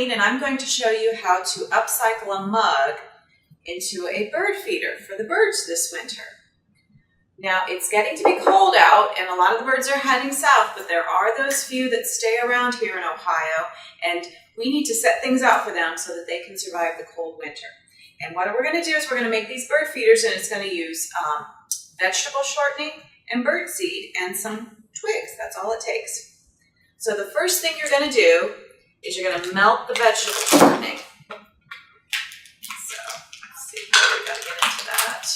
Eileen, and I'm going to show you how to upcycle a mug into a bird feeder for the birds this winter. Now, it's getting to be cold out, and a lot of the birds are heading south, but there are those few that stay around here in Ohio, and we need to set things out for them so that they can survive the cold winter. And what we're going to do is we're going to make these bird feeders, and it's going to use vegetable shortening and bird seed and some twigs. That's all it takes. So the first thing you're going to do is you're going to melt the vegetable shortening. So let's see, we've got to get into that.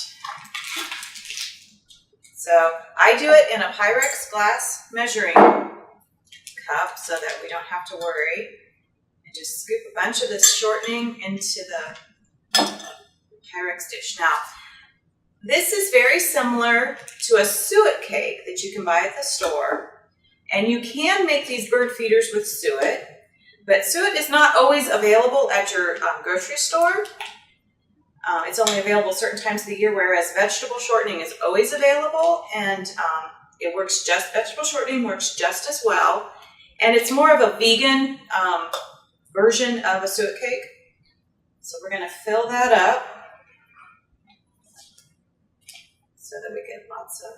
So I do it in a Pyrex glass measuring cup so that we don't have to worry. And just scoop a bunch of this shortening into the Pyrex dish. Now, this is very similar to a suet cake that you can buy at the store. And you can make these bird feeders with suet, but suet is not always available at your grocery store. It's only available certain times of the year, whereas vegetable shortening is always available, and vegetable shortening works just as well. And it's more of a vegan version of a suet cake. So we're going to fill that up so that we get lots of.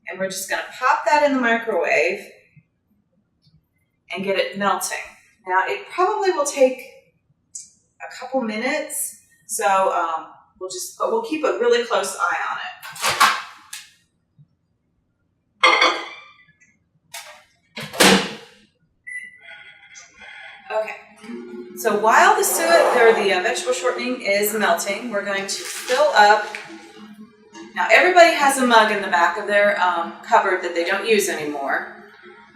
And we're just going to pop that in the microwave and get it melting. Now, it probably will take a couple minutes, so we'll keep a really close eye on it. Okay. So while the suet or the vegetable shortening is melting, we're going to fill up. Now, everybody has a mug in the back of their cupboard that they don't use anymore.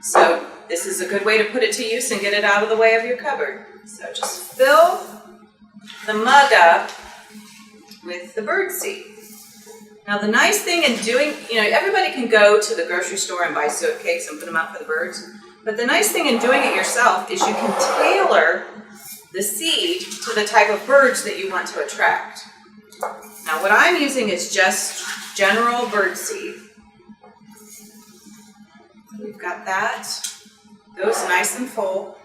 So this is a good way to put it to use and get it out of the way of your cupboard. So just fill the mug up with the bird seed. Now, the nice thing in doing, everybody can go to the grocery store and buy suet cakes and put them out for the birds. But the nice thing in doing it yourself is you can tailor the seed to the type of birds that you want to attract. Now, what I'm using is just general bird seed. So we've got that. Those nice and full.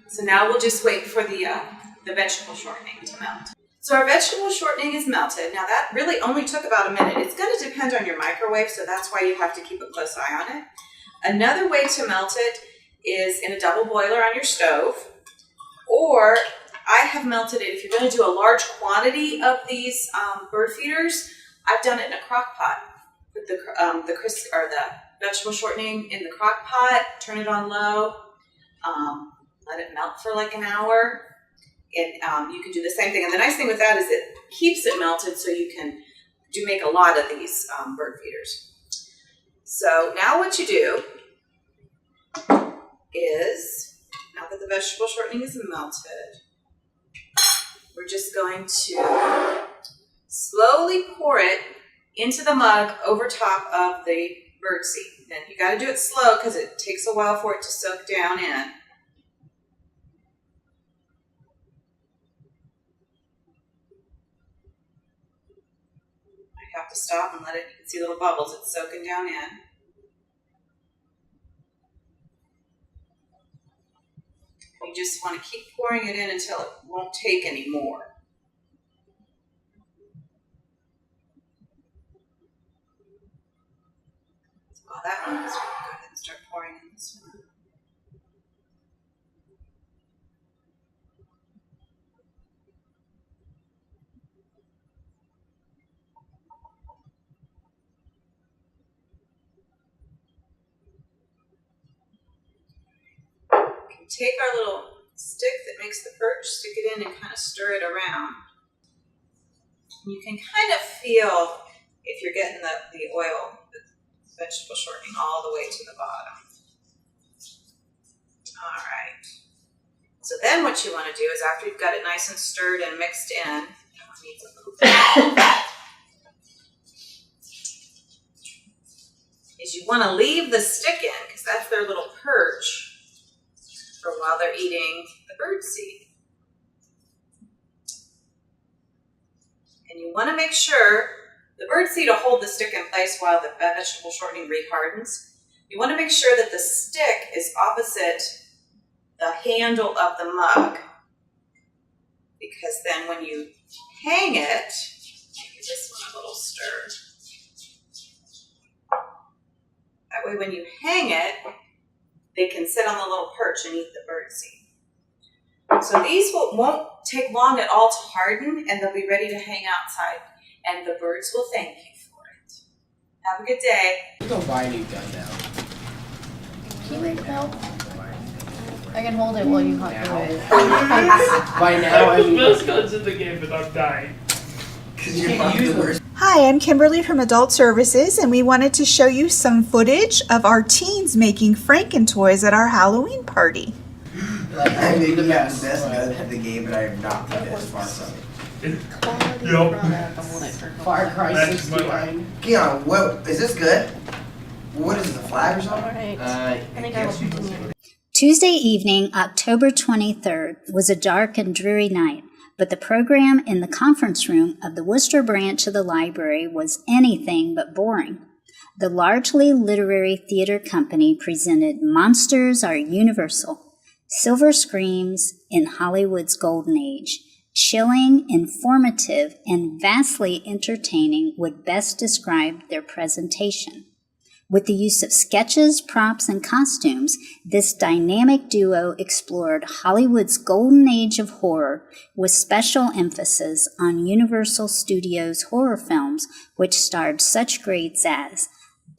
So now we'll just wait for the vegetable shortening to melt. So our vegetable shortening is melted. Now, that really only took about a minute. It's going to depend on your microwave, so that's why you have to keep a close eye on it. Another way to melt it is in a double boiler on your stove, or I have melted it. If you're going to do a large quantity of these bird feeders, I've done it in a crock pot. Put the vegetable shortening in the crock pot, turn it on low, let it melt for like an hour, and you can do the same thing. And the nice thing with that is it keeps it melted, so you can make a lot of these bird feeders. So now what you do is, now that the vegetable shortening is melted, we're just going to slowly pour it into the mug over top of the bird seed. Then you got to do it slow because it takes a while for it to soak down in. I have to stop and let it, you can see little bubbles, it's soaking down in. You just want to keep pouring it in until it won't take any more. Oh, that one is really good. Then start pouring in this one. Take our little stick that makes the perch, stick it in and kind of stir it around. And you can kind of feel if you're getting the oil, the vegetable shortening all the way to the bottom. All right. So then what you want to do is after you've got it nice and stirred and mixed in, is you want to leave the stick in because that's their little perch for while they're eating the bird seed. And you want to make sure the bird seed will hold the stick in place while the vegetable shortening rehardens. You want to make sure that the stick is opposite the handle of the mug because then when you hang it, give this one a little stir. That way when you hang it, they can sit on the little perch and eat the birdseed. So these won't take long at all to harden, and they'll be ready to hang outside, and the birds will thank you for it. Have a good day. Go buy a new gun now. Can you make help? I can hold it while you hot glue it. By now, I mean, Most guns in the game, but I'm dying. you can't use them. Hi, I'm Kimberly from Adult Services, and we wanted to show you some footage of our teens making Franken-toys at our Halloween party. Like, I may the be the best. best gun of the game, but I am not the best far from it. Quality Yep. product. I'm holding it for Far Cry That's my 69. Keon, what is this good? What is this, a flag or something? Alright. I I think I will continue. Tuesday evening, October 23rd, was a dark and dreary night, but the program in the conference room of the Worcester branch of the library was anything but boring. The largely literary theater company presented Monsters Are Universal, Silver Screams in Hollywood's Golden Age. Chilling, informative, and vastly entertaining would best describe their presentation. With the use of sketches, props, and costumes, this dynamic duo explored Hollywood's golden age of horror with special emphasis on Universal Studios horror films, which starred such greats as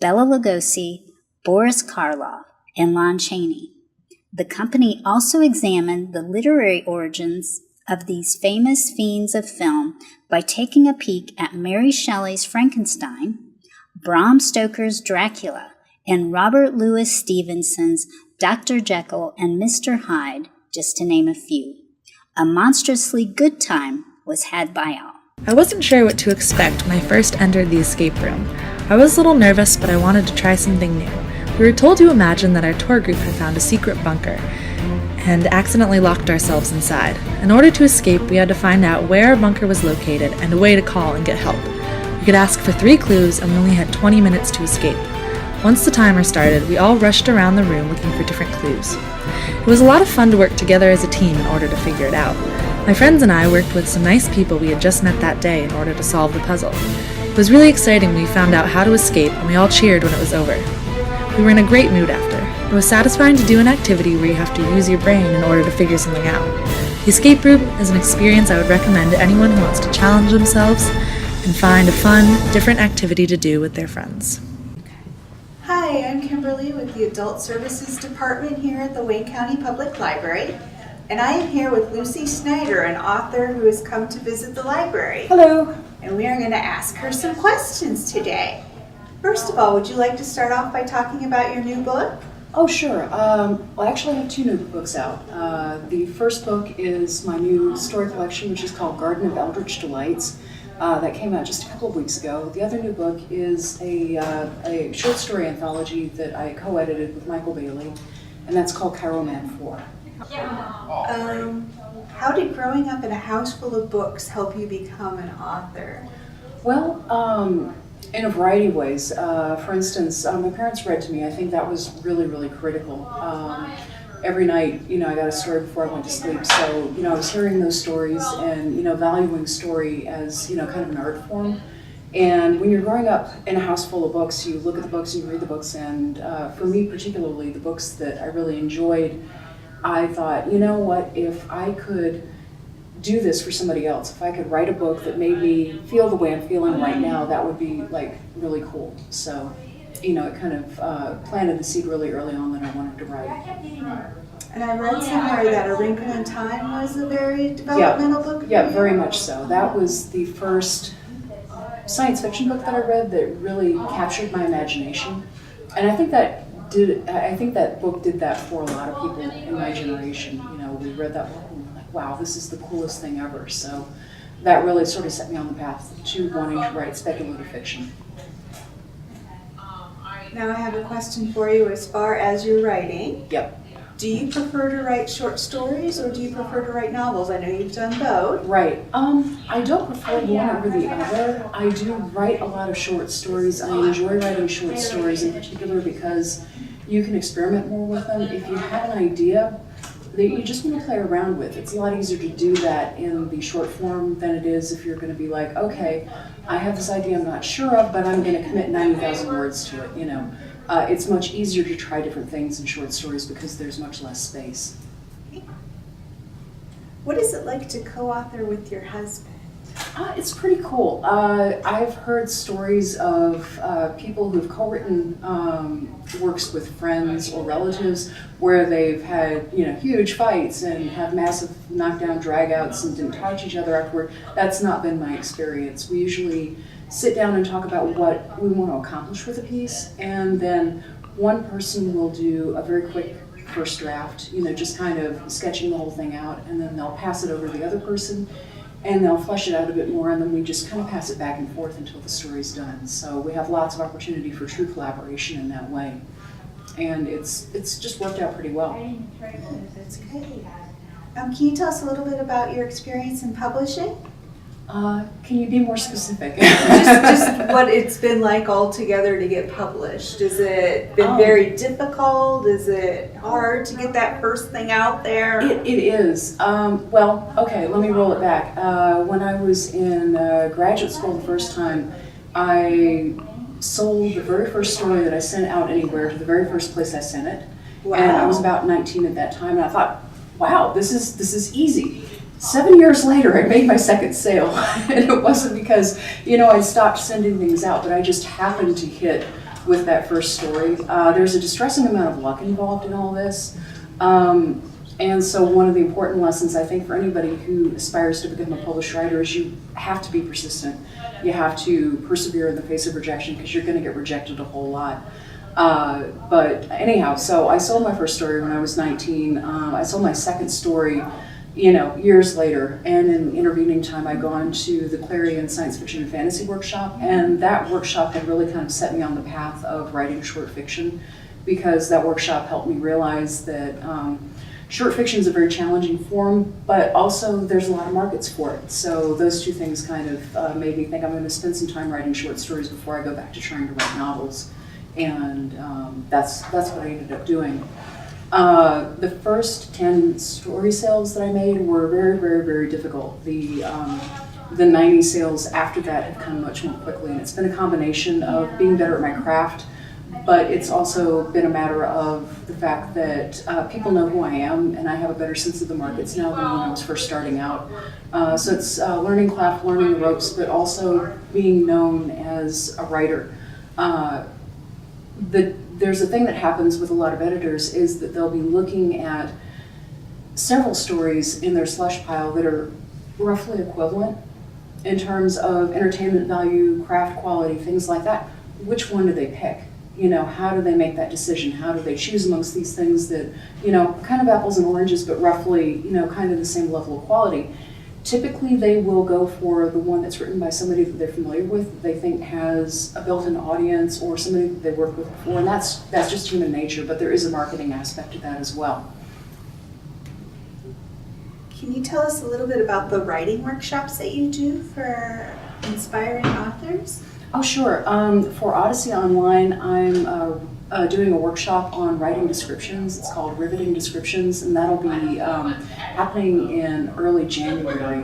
Bela Lugosi, Boris Karloff, and Lon Chaney. The company also examined the literary origins of these famous fiends of film by taking a peek at Mary Shelley's Frankenstein, Bram Stoker's Dracula, and Robert Louis Stevenson's Dr. Jekyll and Mr. Hyde, just to name a few. A monstrously good time was had by all. I wasn't sure what to expect when I first entered the escape room. I was a little nervous, but I wanted to try something new. We were told to imagine that our tour group had found a secret bunker and accidentally locked ourselves inside. In order to escape, we had to find out where our bunker was located and a way to call and get help. We could ask for 3 clues, and we only had 20 minutes to escape. Once the timer started, we all rushed around the room looking for different clues. It was a lot of fun to work together as a team in order to figure it out. My friends and I worked with some nice people we had just met that day in order to solve the puzzle. It was really exciting when we found out how to escape, and we all cheered when it was over. We were in a great mood after. It was satisfying to do an activity where you have to use your brain in order to figure something out. The escape room is an experience I would recommend to anyone who wants to challenge themselves and find a fun, different activity to do with their friends. Hi, I'm Kimberly with the Adult Services Department here at the Wayne County Public Library, and I am here with Lucy Snyder, an author who has come to visit the library. Hello. And we are going to ask her some questions today. First of all, would you like to start off by talking about your new book? Oh, sure. Well, I actually have 2 new books out. The first book is my new story collection, which is called Garden of Eldritch Delights. That came out just a couple of weeks ago. The other new book is a short story anthology that I co-edited with Michael Bailey, and that's called Cairo Man 4. How did growing up in a house full of books help you become an author? Well, in a variety of ways. For instance, my parents read to me. I think that was really, really critical. Every night, I got a story before I went to sleep. So, I was hearing those stories and, valuing story as, kind of an art form. And when you're growing up in a house full of books, you look at the books and you read the books. And for me, particularly, the books that I really enjoyed, I thought, what, if I could do this for somebody else, if I could write a book that made me feel the way I'm feeling right now, that would be, really cool. So, it kind of planted the seed really early on that I wanted to write. And I read somewhere that A Wrinkle in Time was a very developmental book. Yeah, very much so. That was the first science fiction book that I read that really captured my imagination. And I think that book did that for a lot of people in my generation. We read that book and we're like, wow, this is the coolest thing ever. So that really sort of set me on the path to wanting to write speculative fiction. Now I have a question for you as far as your writing. Yep. Do you prefer to write short stories or do you prefer to write novels? I know you've done both. Right. I don't prefer one over the other. I do write a lot of short stories. I enjoy writing short stories in particular because you can experiment more with them. If you have an idea, that you just want to play around with. It's a lot easier to do that in the short form than it is if you're going to be like, okay, I have this idea I'm not sure of, but I'm going to commit 90,000 words to it, you know. It's much easier to try different things in short stories because there's much less space. What is it like to co-author with your husband? It's pretty cool. I've heard stories of people who've co-written works with friends or relatives where they've had, you know, huge fights and have massive knockdown dragouts and didn't talk to each other afterward. That's not been my experience. We usually sit down and talk about what we want to accomplish with a piece, and then one person will do a very quick first draft, you know, just kind of sketching the whole thing out, and then they'll pass it over to the other person, and they'll flesh it out a bit more, and then we just kind of pass it back and forth until the story's done. So we have lots of opportunity for true collaboration in that way, and it's just worked out pretty well. That's great. Can you tell us a little bit about your experience in publishing? Can you be more specific? just what it's been like altogether to get published. Has it been very difficult? Is it hard to get that first thing out there? It is. Well, okay, let me roll it back. When I was in graduate school the first time, I sold the very first story that I sent out anywhere to the very first place I sent it. Wow. And I was about 19 at that time, and I thought, wow, this is easy. 7 years later, I made my second sale, and it wasn't because, you know, I stopped sending things out, but I just happened to hit with that first story. There's a distressing amount of luck involved in all this, and so one of the important lessons, I think, for anybody who aspires to become a published writer is you have to be persistent. You have to persevere in the face of rejection, because you're going to get rejected a whole lot. But anyhow, so I sold my first story when I was 19. I sold my second story, you know, years later, and in the intervening time I'd gone to the Clarion Science Fiction and Fantasy Workshop, and that workshop had really kind of set me on the path of writing short fiction, because that workshop helped me realize that short fiction is a very challenging form, but also there's a lot of markets for it. So those two things kind of made me think I'm going to spend some time writing short stories before I go back to trying to write novels, and that's what I ended up doing. The first 10 story sales that I made were very, very, very difficult. The 90 sales after that have come much more quickly, and it's been a combination of being better at my craft, but it's also been a matter of the fact that people know who I am, and I have a better sense of the markets now than when I was first starting out. So it's learning craft, learning the ropes, but also being known as a writer. There's a thing that happens with a lot of editors is that they'll be looking at several stories in their slush pile that are roughly equivalent in terms of entertainment value, craft quality, things like that. Which one do they pick? You know, how do they make that decision? How do they choose amongst these things that, you know, kind of apples and oranges, but roughly, you know, kind of the same level of quality? Typically, they will go for the one that's written by somebody that they're familiar with, that they think has a built-in audience, or somebody that they've worked with before, and that's just human nature, but there is a marketing aspect to that as well. Can you tell us a little bit about the writing workshops that you do for inspiring authors? Oh, sure. For Odyssey Online, I'm doing a workshop on writing descriptions. It's called Riveting Descriptions, and that'll be happening in early January.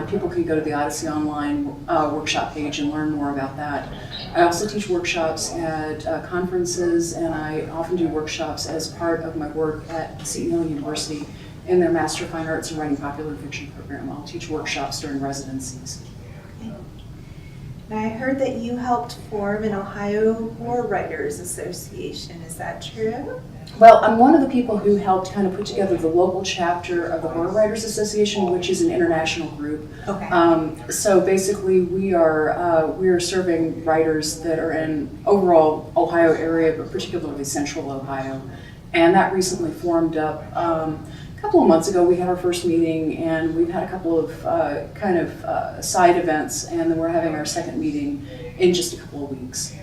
People can go to the Odyssey Online workshop page and learn more about that. I also teach workshops at conferences, and I often do workshops as part of my work at Seton Hill University in their Master of Fine Arts and Writing Popular Fiction program. I'll teach workshops during residencies. Now, I heard that you helped form an Ohio War Writers Association. Is that true? Well, I'm one of the people who helped kind of put together the local chapter of the Horror Writers Association, which is an international group. Okay. So basically, we are serving writers that are in overall Ohio area, but particularly Central Ohio. And that recently formed up. A couple of months ago, we had our first meeting, and we've had a couple of side events, and then we're having our second meeting in just a couple of weeks.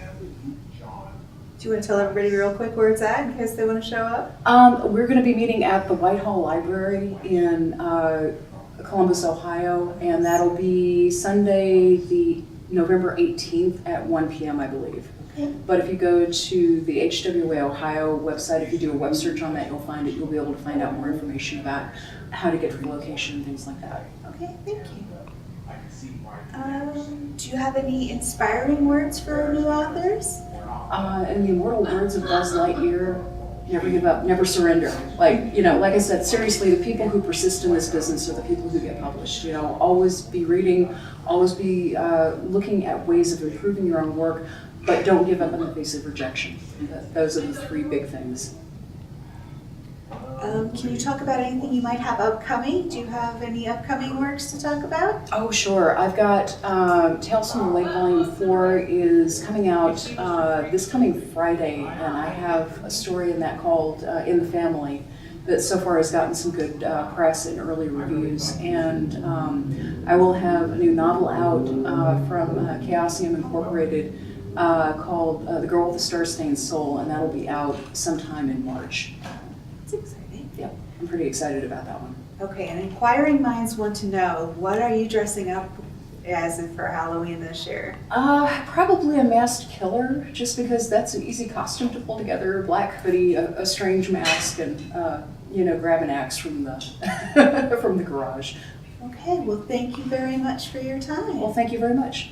Do you want to tell everybody real quick where it's at in case they want to show up? We're going to be meeting at the Whitehall Library in Columbus, Ohio, and that'll be Sunday, the November 18th at 1 p.m., I believe. But if you go to the HWA Ohio website, if you do a web search on that, you'll find it. You'll be able to find out more information about how to get to the location and things like that. Okay, thank you. Do you have any inspiring words for new authors? In the immortal words of Buzz Lightyear, never give up, never surrender. Like I said, seriously, the people who persist in this business are the people who get published. Always be reading, always be looking at ways of improving your own work, but don't give up in the face of rejection. Those are the three big things. Can you talk about anything you might have upcoming? Do you have any upcoming works to talk about? Oh, sure. I've got Tales from the Lake Volume 4 is coming out this coming Friday, and I have a story in that called In the Family that so far has gotten some good press and early reviews. And I will have a new novel out from Chaosium Incorporated called The Girl with the Star-Stained Soul, and that'll be out sometime in March. That's exciting. Yep, I'm pretty excited about that one. Okay, and inquiring minds want to know, what are you dressing up as for Halloween this year? Probably a masked killer, just because that's an easy costume to pull together. A black hoodie, a strange mask, and grab an axe from the from the garage. Okay, well, thank you very much for your time. Well, thank you very much.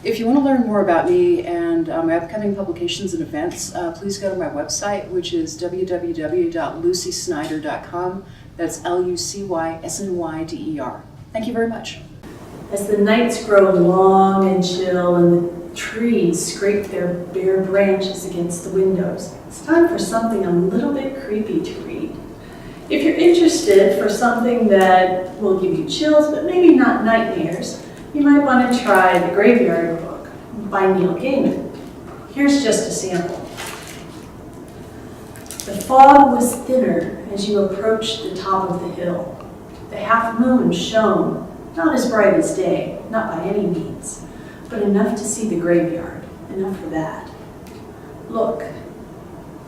If you want to learn more about me and my upcoming publications and events, please go to my website, which is www.lucysnyder.com. That's LUCYSNYDER. Thank you very much. As the nights grow long and chill and the trees scrape their bare branches against the windows, it's time for something a little bit creepy to read. If you're interested for something that will give you chills, but maybe not nightmares, you might want to try The Graveyard Book by Neil Gaiman. Here's just a sample. The fog was thinner as you approached the top of the hill. The half moon shone, not as bright as day, not by any means, but enough to see the graveyard, enough for that. Look,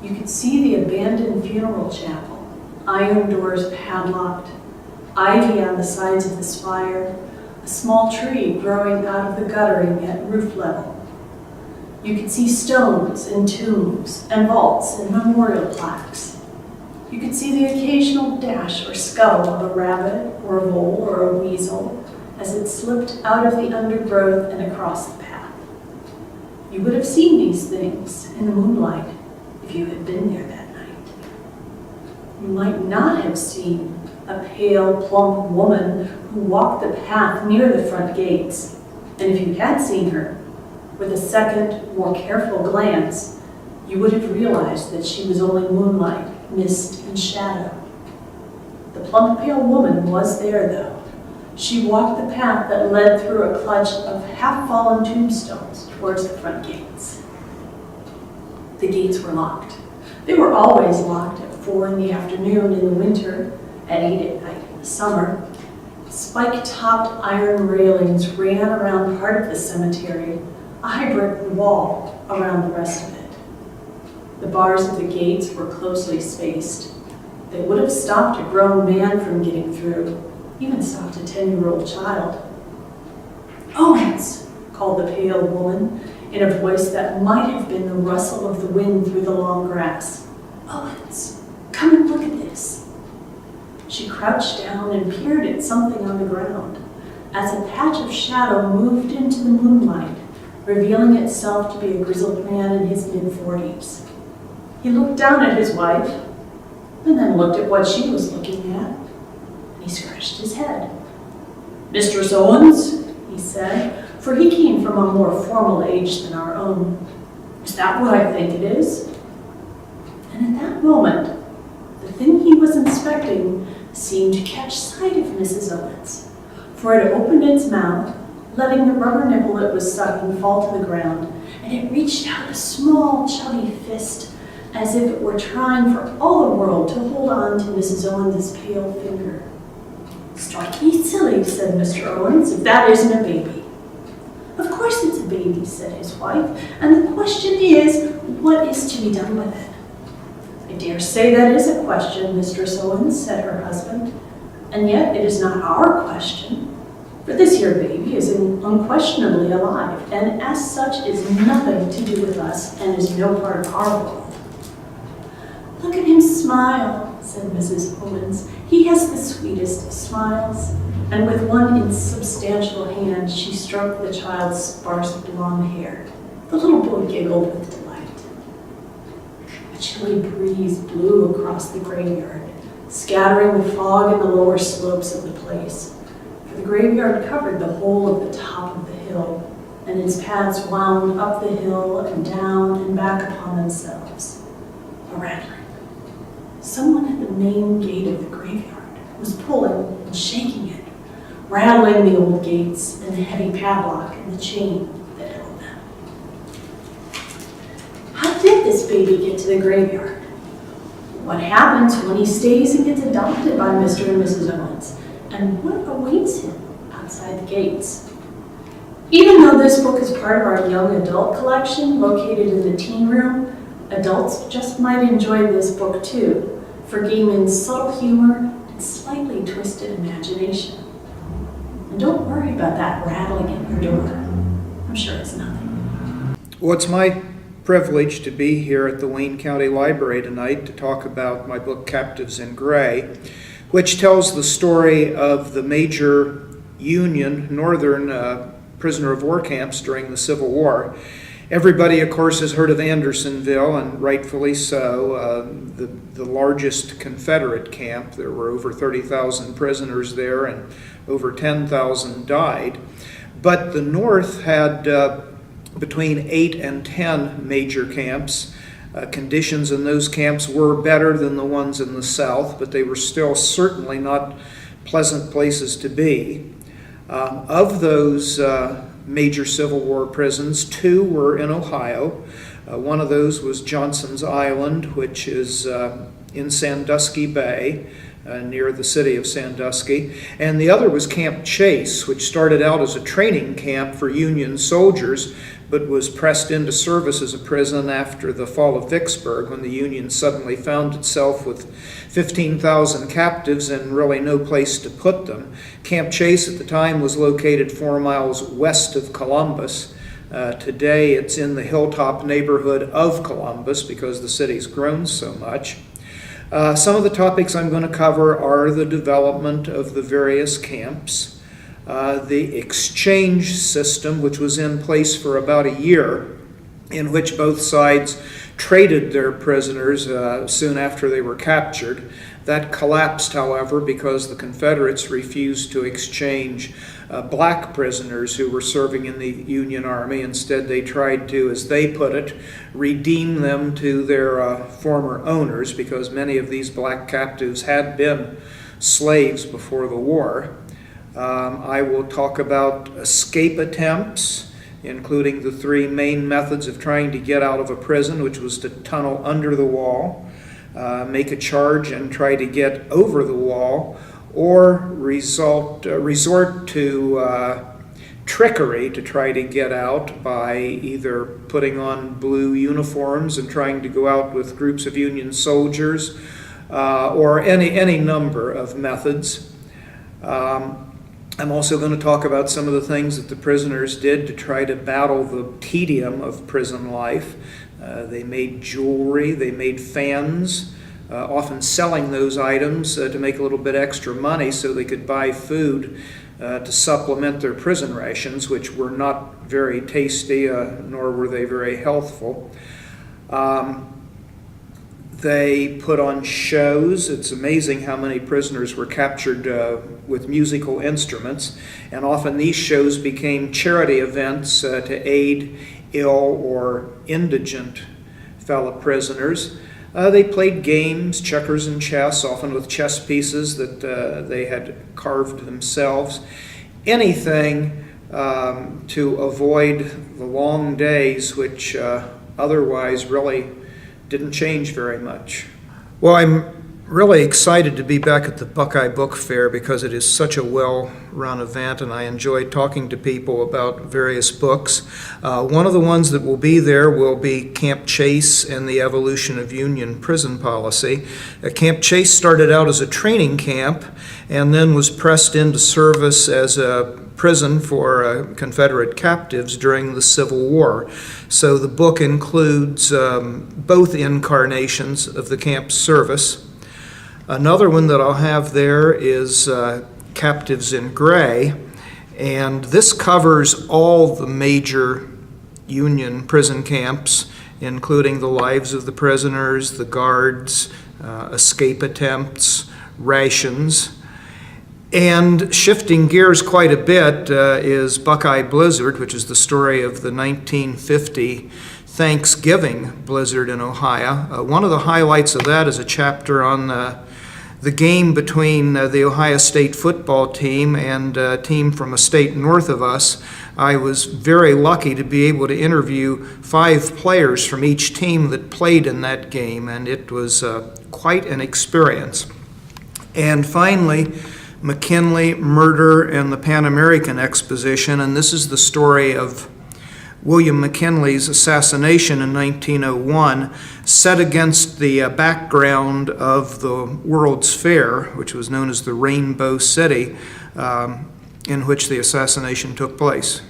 you could see the abandoned funeral chapel, iron doors padlocked, ivy on the sides of the spire, a small tree growing out of the guttering at roof level. You could see stones and tombs and vaults and memorial plaques. You could see the occasional dash or skull of a rabbit or a vole or a weasel as it slipped out of the undergrowth and across the path. You would have seen these things in the moonlight if you had been there that night. You might not have seen a pale, plump woman who walked the path near the front gates. And if you had seen her, with a second, more careful glance, you would have realized that she was only moonlight, mist, and shadow. The plump, pale woman was there, though. She walked the path that led through a clutch of half-fallen tombstones towards the front gates. The gates were locked. They were always locked at 4 in the afternoon in the winter, at 8 at night in the summer. Spike-topped iron railings ran around part of the cemetery, a high brick wall around the rest of it. The bars of the gates were closely spaced. They would have stopped a grown man from getting through, even stopped a 10-year-old child. "Owens!" called the pale woman in a voice that might have been the rustle of the wind through the long grass. "Owens, come and look at this." She crouched down and peered at something on the ground as a patch of shadow moved into the moonlight, revealing itself to be a grizzled man in his mid-40s. He looked down at his wife, and then looked at what she was looking at, and he scratched his head. "Mistress Owens," he said, for he came from a more formal age than our own, "is that what I think it is?" And at that moment, the thing he was inspecting seemed to catch sight of Mrs. Owens, for it opened its mouth, letting the rubber nipple it was sucking fall to the ground, and it reached out a small, chubby fist, as if it were trying for all the world to hold on to Mrs. Owens' pale finger. "Strike me silly," said Mr. Owens, "if that isn't a baby." "Of course it's a baby," said his wife, "and the question is, what is to be done with it?" "I dare say that is a question, Mistress Owens," said her husband, "and yet it is not our question. But this here baby is unquestionably alive, and as such is nothing to do with us and is no part of our world. Look at him smile, said Mrs. Owens. He has the sweetest of smiles. And with one insubstantial hand, she stroked the child's sparse blonde hair. The little boy giggled with delight. A chilly breeze blew across the graveyard, scattering the fog in the lower slopes of the place. For the graveyard covered the whole of the top of the hill, and its paths wound up the hill and down and back upon themselves. A rattling. Someone at the main gate of the graveyard was pulling and shaking it, rattling the old gates and the heavy padlock and the chain that held them. How did this baby get to the graveyard? What happens when he stays and gets adopted by Mr. and Mrs. Owens? And what awaits him outside the gates? Even though this book is part of our young adult collection located in the teen room, adults just might enjoy this book too, for Gaiman's subtle humor and slightly twisted imagination. And don't worry about that rattling at your door. I'm sure it's nothing. Well, it's my privilege to be here at the Wayne County Library tonight to talk about my book Captives in Gray, which tells the story of the major Union northern prisoner of war camps during the Civil War. Everybody, of course, has heard of Andersonville, and rightfully so, the largest Confederate camp. There were over 30,000 prisoners there, and over 10,000 died. But the North had between 8 and 10 major camps. Conditions in those camps were better than the ones in the South, but they were still certainly not pleasant places to be. Of those major Civil War prisons, 2 were in Ohio. One of those was Johnson's Island, which is in Sandusky Bay, near the city of Sandusky. And the other was Camp Chase, which started out as a training camp for Union soldiers, but was pressed into service as a prison after the fall of Vicksburg, when the Union suddenly found itself with 15,000 captives and really no place to put them. Camp Chase at the time was located 4 miles west of Columbus. Today it's in the hilltop neighborhood of Columbus because the city's grown so much. Some of the topics I'm going to cover are the development of the various camps, the exchange system, which was in place for about a year, in which both sides traded their prisoners soon after they were captured. That collapsed, however, because the Confederates refused to exchange black prisoners who were serving in the Union Army. Instead, they tried to, as they put it, redeem them to their former owners, because many of these black captives had been slaves before the war. I will talk about escape attempts, including the 3 main methods of trying to get out of a prison, which was to tunnel under the wall, make a charge and try to get over the wall, or resort to trickery to try to get out by either putting on blue uniforms and trying to go out with groups of Union soldiers, or any number of methods. I'm also going to talk about some of the things that the prisoners did to try to battle the tedium of prison life. They made jewelry, they made fans, often selling those items to make a little bit extra money so they could buy food to supplement their prison rations, which were not very tasty, nor were they very healthful. They put on shows. It's amazing how many prisoners were captured with musical instruments, and often these shows became charity events to aid ill or indigent fellow prisoners. They played games, checkers and chess, often with chess pieces that they had carved themselves. Anything to avoid the long days, which otherwise really didn't change very much. Well, I'm really excited to be back at the Buckeye Book Fair because it is such a well-run event, and I enjoy talking to people about various books. One of the ones that will be there will be Camp Chase and the Evolution of Union Prison Policy. Camp Chase started out as a training camp and then was pressed into service as a prison for Confederate captives during the Civil War. So the book includes both incarnations of the camp's service. Another one that I'll have there is Captives in Gray, and this covers all the major Union prison camps, including the lives of the prisoners, the guards, escape attempts, rations. And shifting gears quite a bit is Buckeye Blizzard, which is the story of the 1950 Thanksgiving blizzard in Ohio. One of the highlights of that is a chapter on the game between the Ohio State football team and a team from a state north of us. I was very lucky to be able to interview 5 players from each team that played in that game, and it was quite an experience. And finally, McKinley, Murder, and the Pan American Exposition, and this is the story of William McKinley's assassination in 1901, set against the background of the World's Fair, which was known as the Rainbow City, in which the assassination took place.